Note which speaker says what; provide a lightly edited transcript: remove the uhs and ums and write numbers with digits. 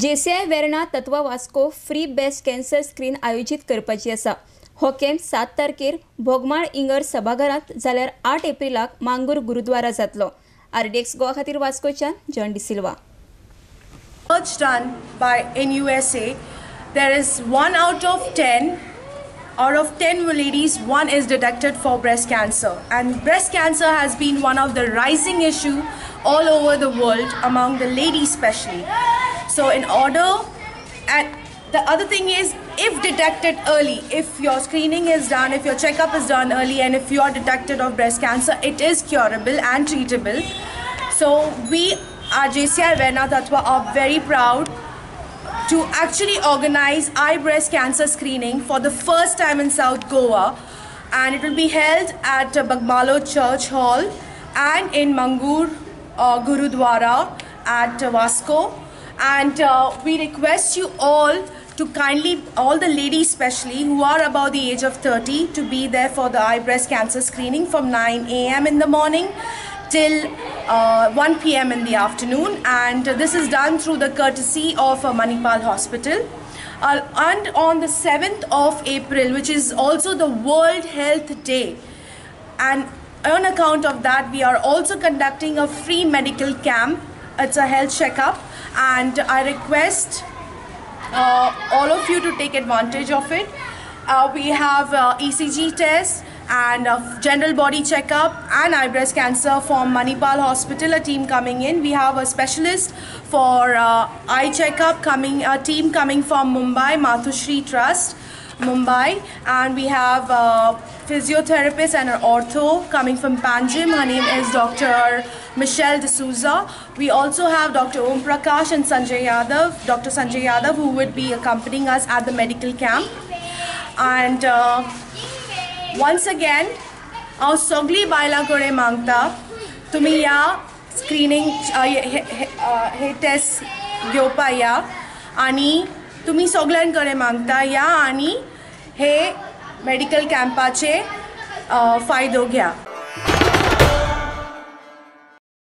Speaker 1: JCI Verna तत्व Vasco free breast cancer screen आयोजित करपाची आसा। हो कॅम्प 7 तारखेर भोगमाळ इंगर सभाघरांत जाल्यार 8 एप्रिलाक मांगूर गुरुद्वारा जातलो। RDX गोवा खातीर वास्कोच्यान John D'Silva.
Speaker 2: Research done in USA, there is 1 out of 10 ladies, 1 is detected for breast cancer, and breast cancer has been one of the rising issue all over the world among the ladies especially. So and the other thing is, if detected early, if your screening is done, if your checkup is done early, and if you are detected of breast cancer, it is curable and treatable. So we at JCI Verna Tatva are very proud to actually organize eye breast cancer screening for the first time in South Goa, and it will be held at Bagmalo Church Hall and in Mangur Gurudwara at Vasco. And we request you all to kindly, all the ladies especially who are above the age of 30, to be there for the eye breast cancer screening from 9 AM in the morning till 1 PM in the afternoon, and this is done through the courtesy of Manipal Hospital. And on the 7th of April, which is also the World Health Day, and on account of that, we are also conducting a free medical camp. It's a health checkup, and I request all of you to take advantage of it. We have ECG test and general body checkup and eye breast cancer from Manipal Hospital, a team coming in. We have a specialist for eye checkup coming, a team coming from Mumbai, Mathushri Trust, Mumbai, and we have physiotherapist and an ortho coming from Panjim. Her name is Dr. Michelle D'Souza. We also have Dr. Om Prakash and Sanjay Yadav, Dr. Sanjay Yadav, who would be accompanying us at the medical camp. And once again, our sogli baila kore mangta, tumi ya screening he test घेवपा या आणि तुम्ही सगळ्यां कडेन मागता या आणि हे medical कॅम्पाचे फायदो घ्या।